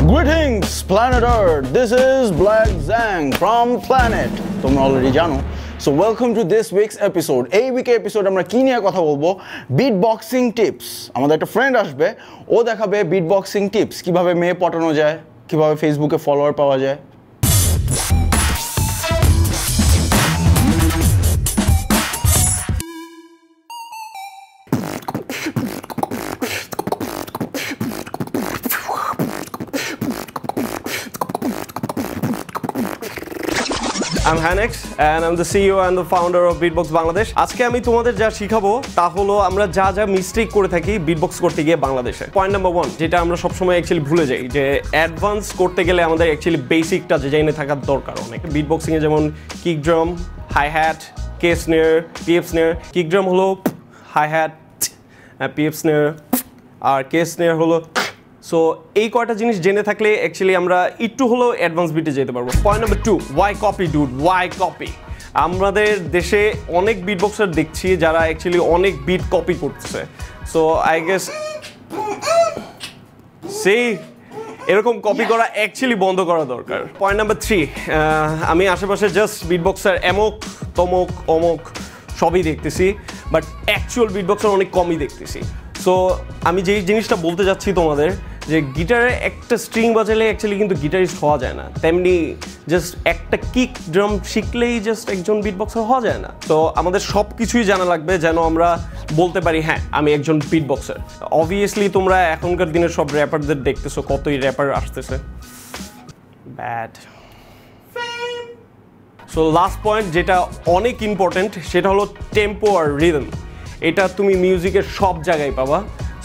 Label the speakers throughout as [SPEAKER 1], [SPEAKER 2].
[SPEAKER 1] Greetings, planet Earth. This is Black Zang from Planet. তোমরা already জানো। So welcome to this week's episode. এই উইকের episode আমরা কি নিয়ে কথা বলবো? Beat boxing tips. আমাদের একটা ফ্রেন্ড আসবে, ও দেখাবে বিট বক্সিং টিপস, কিভাবে মেয়ে পটানো যায়, কিভাবে ফেসবুকে ফলোয়ার পাওয়া যায়।
[SPEAKER 2] I'm Hanex and I'm the CEO and the founder of Beatbox Bangladesh. আজকে আমি তোমাদের যা শিখাবো তা হলো আমরা যা যা মিস্টেক করে থাকি বিটবক্স করতে গিয়ে বাংলাদেশে। পয়েন্ট নাম্বার 1, যেটা আমরা সবসময় অ্যাকচুয়ালি ভুলে যাই, যে অ্যাডভান্স করতে গেলে আমাদের অ্যাকচুয়ালি বেসিকটা জেনে থাকার দরকার অনেক। বিটবক্সিংয়ে যেমন kick drum, hi hat, K snare, PF snare. Kick drum হলো হাই হ্যাট, পিএফ স্নেয়ার, আর কে স্নেয়ার হলো। সো এই কয়টা জিনিস জেনে থাকলে অ্যাকচুয়ালি আমরা একটু হলেও অ্যাডভান্স বিটে যেতে পারবো। Point number 2, why copy dude, why copy. আমাদের দেশে অনেক বিটবক্সার দেখছি যারা অ্যাকচুয়ালি অনেক বিট কপি করতেছে। সো আই গেস সেই এরকম কপি করা অ্যাকচুয়ালি বন্ধ করা দরকার। পয়েন্ট নাম্বার 3, আমি আশেপাশে জাস্ট বিটবক্সার এমক তমক অমক সবই দেখতেছি, বাট অ্যাকচুয়াল বিটবক্সার অনেক কমই দেখতেছি। সো আমি যেই জিনিসটা বলতে যাচ্ছি তোমাদের, যে গিটারে একটা স্ট্রিং বাজালে অ্যাকচুয়ালি কিন্তু গিটারিস্ট হওয়া যায় না, তেমনি জাস্ট একটা কিক ড্রাম শিখলেই জাস্ট একজন বিটবক্সার হওয়া যায় না। তো আমাদের সব কিছুই জানা লাগবে যেন আমরা বলতে পারি হ্যাঁ আমি একজন বিটবক্সার। অবভিয়াসলি তোমরা এখনকার দিনের সব র্যাপারদের দেখতেছো, কতই র্যাপার আসতেছে, ব্যাড। সো লাস্ট পয়েন্ট যেটা অনেক ইম্পর্টেন্ট, সেটা হলো টেম্পো আর রিদম। এটা তুমি মিউজিকের সব জায়গায় পাবা।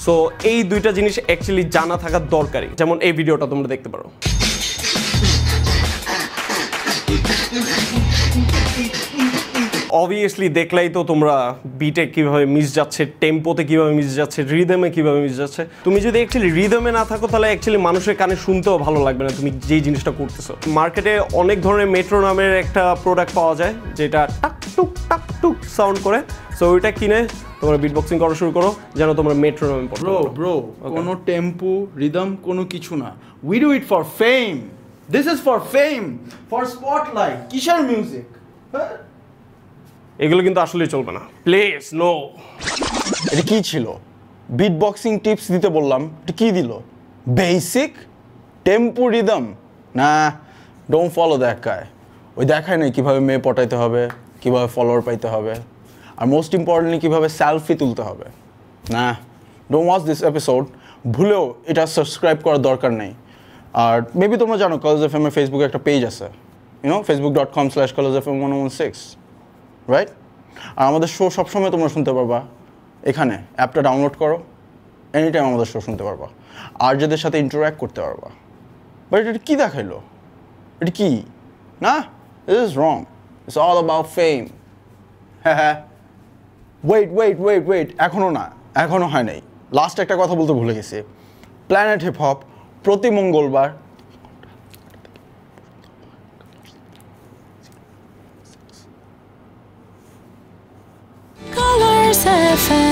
[SPEAKER 2] সো এই দুইটা জিনিস অ্যাকচুয়ালি জানা থাকার দরকারি। যেমন এই ভিডিওটা তোমরা দেখতে পারো। অবভিয়াসলি দেখলেই তো তোমরা বিটে কীভাবে মিস যাচ্ছে, টেম্পোতে কীভাবে মিস যাচ্ছে, রিদমে কীভাবে মিস যাচ্ছে। তুমি যদি অ্যাকচুয়ালি রিদমে না থাকো তাহলে অ্যাকচুয়ালি মানুষের কানে শুনতেও ভালো লাগবে না তুমি যেই জিনিসটা করতেছো। মার্কেটে অনেক ধরনের মেট্রো নামের একটা প্রোডাক্ট পাওয়া যায় যেটা টাক টুক সাউন্ড করে। সো ওইটা কিনে তোমরা বিটবক্সিং করা শুরু করো যেন তোমরা মেট্রো নামে পড়ো।
[SPEAKER 1] ব্রো কোনো টেম্পো রিদম কোনো কিছু না। We do it for fame. This is for fame, for spotlight. কিসের মিউজিক?
[SPEAKER 2] এগুলো কিন্তু আসলেই চলবে না, প্লিজ নো।
[SPEAKER 1] এটা কি ছিল? বিট বক্সিং টিপস দিতে বললাম, এটা কি দিল? Basic tempo rhythm? না, ডোন্ট ফলো দ্যাট গায়। ওই দেখায় নাই কীভাবে মেয়ে পটাইতে হবে, কীভাবে ফলোয়ার পাইতে হবে, আর মোস্ট ইম্পর্টেন্টলি কীভাবে সেলফি তুলতে হবে। না, ডোন্ট ওয়াচ দিস এপিসোড। ভুলেও এটা সাবস্ক্রাইব করার দরকার নেই। আর মেবি তোমরা জানো কলেজ এফএম এর ফেসবুকে একটা পেজ আছে, facebook.com/collegefm116, রাইট? আর আমাদের শো সবসময় তোমরা শুনতে পারবা এখানে। অ্যাপটা ডাউনলোড করো, এনি টাইম আমাদের শো শুনতে পারবা, আর যাদের সাথে ইন্টারঅ্যাক্ট করতে পারবা। বাট এটা কী দেখাইলো? এটা কি? না, this is wrong. It's all about fame. হ্যাঁ হ্যাঁ, ওয়েট, এখনও না, এখনও হয় নাই। লাস্ট একটা কথা বলতে ভুলে গেছি। প্ল্যানেট হিপ হপ প্রতি মঙ্গলবার
[SPEAKER 3] Colors FM